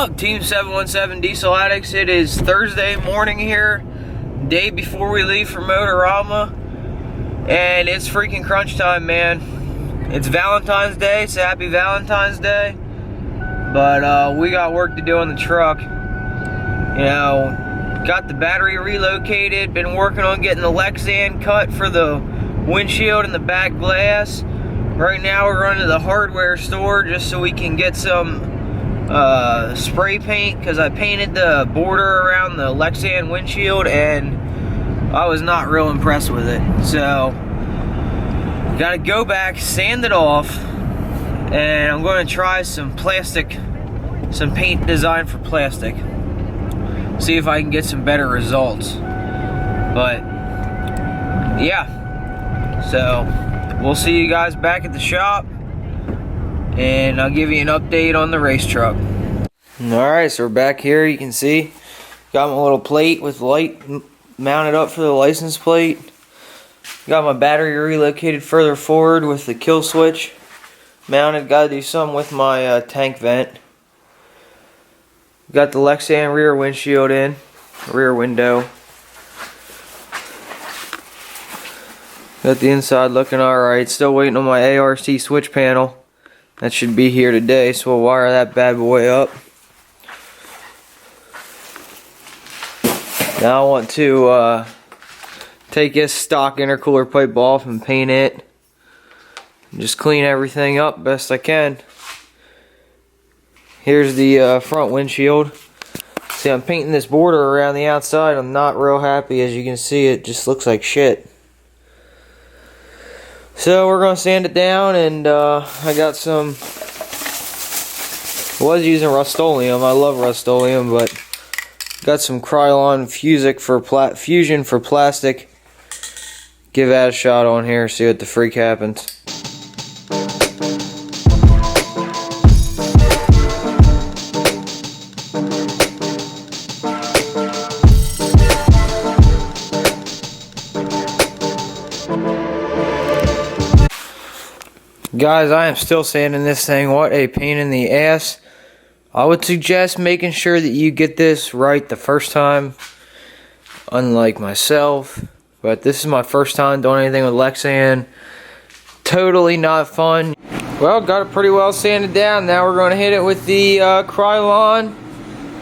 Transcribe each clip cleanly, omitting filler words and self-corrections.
up, Team 717 Diesel Addicts? It is Thursday morning here, day before we leave for Motorama, and it's freaking crunch time, man. It's Valentine's Day, so happy Valentine's Day. But we got work to do on the truck. You know, got the battery relocated, been working on getting the Lexan cut for the windshield and the back glass. Right now we're running to the hardware store just so we can get some spray paint, because I painted the border around the Lexan windshield and I was not real impressed with it. So gotta go back, sand it off, and I'm going to try some paint design for plastic, see if I can get some better results. But yeah, so we'll see you guys back at the shop, and I'll give you an update on the race truck. Alright, so we're back here. You can see got my little plate with light mounted up for the license plate. Got my battery relocated further forward with the kill switch mounted. Gotta do something with my tank vent. Got the Lexan rear windshield in, rear window. Got the inside looking alright. Still waiting on my ARC switch panel. That should be here today, so we'll wire that bad boy up. Now I want to take this stock intercooler pipe off and paint it. Just clean everything up best I can. Here's the front windshield. See, I'm painting this border around the outside. I'm not real happy. As you can see, it just looks like shit. So we're going to sand it down, and I got some, was using Rust-Oleum. I love Rust-Oleum, but got some Krylon Fusion for plastic. Give that a shot on here, see what the freak happens. Guys, I am still sanding this thing. What a pain in the ass. I would suggest making sure that you get this right the first time, unlike myself. But this is my first time doing anything with Lexan. Totally not fun. Well, got it pretty well sanded down. Now we're going to hit it with the Krylon.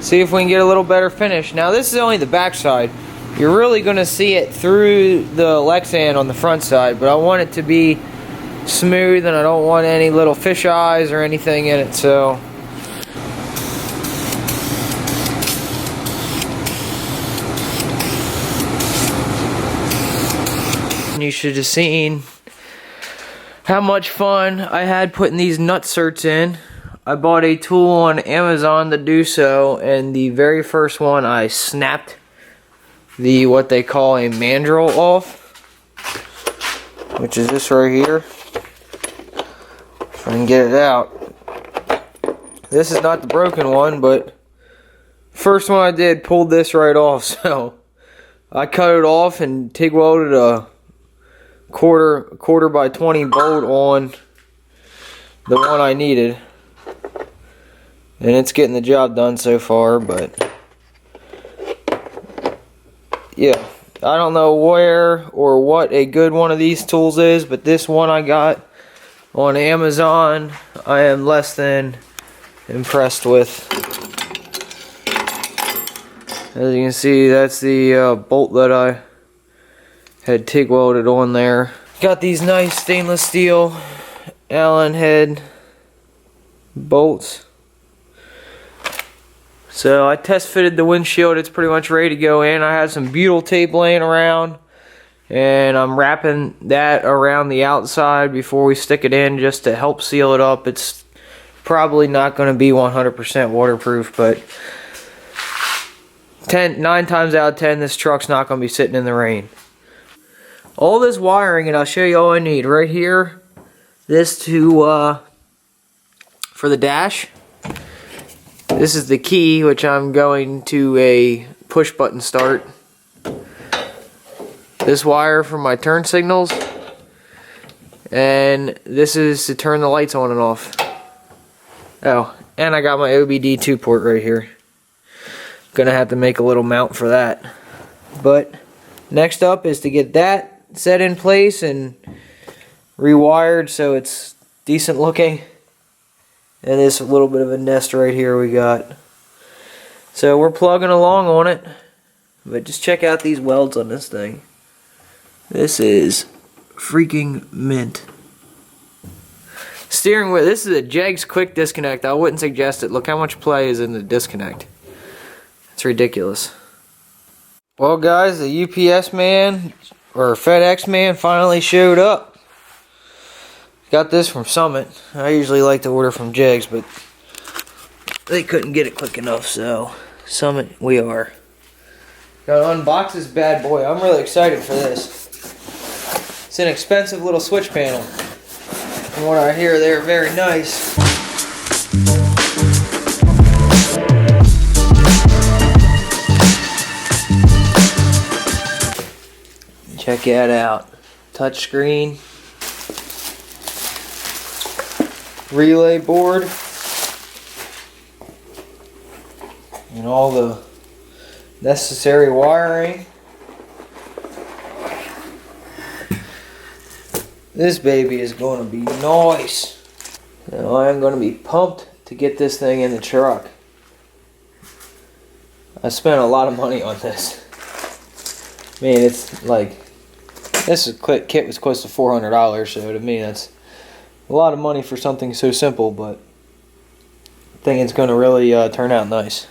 See if we can get a little better finish. Now this is only the back side. You're really going to see it through the Lexan on the front side. But I want it to be smooth, and I don't want any little fish eyes or anything in it. So you should have seen how much fun I had putting these nutserts in. I bought a tool on Amazon to do so, and the very first one I snapped the what they call a mandrel off, which is this right here. If I can get it out. This is not the broken one, but first one I did pulled this right off, so I cut it off and TIG welded a quarter by 20 bolt on the one I needed, and it's getting the job done so far. But yeah, I don't know where or what a good one of these tools is, but this one I got on Amazon I am less than impressed with. As you can see, that's the bolt that I had TIG welded on there. Got these nice stainless steel Allen head bolts. So I test fitted the windshield. It's pretty much ready to go in. I had some butyl tape laying around, and I'm wrapping that around the outside before we stick it in, just to help seal it up. It's probably not going to be 100% waterproof, but 9 times out of 10 this truck's not going to be sitting in the rain. All this wiring, and I'll show you all I need right here. This for the dash. This is the key, which I'm going to a push button start. This wire for my turn signals, and this is to turn the lights on and off. Oh, And I got my OBD2 port right here. Gonna have to make a little mount for that. But next up is to get that set in place and rewired so it's decent looking. And this little bit of a nest right here we got. So we're plugging along on it. But just check out these welds on this thing. This is freaking mint. Steering wheel, this is a Jegs quick disconnect. I wouldn't suggest it. Look how much play is in the disconnect. It's ridiculous. Well guys, the UPS man, or FedEx man, finally showed up. Got this from Summit. I usually like to order from Jegs, but they couldn't get it quick enough, so Summit we are. Gotta unbox this bad boy. I'm really excited for this. It's an expensive little switch panel. From what I hear, they're very nice. Check that out. Touchscreen. Relay board. And all the necessary wiring. This baby is going to be nice. Now I'm going to be pumped to get this thing in the truck. I spent a lot of money on this. Man, it's like, this kit was close to $400, so to me that's a lot of money for something so simple, but I think it's going to really turn out nice.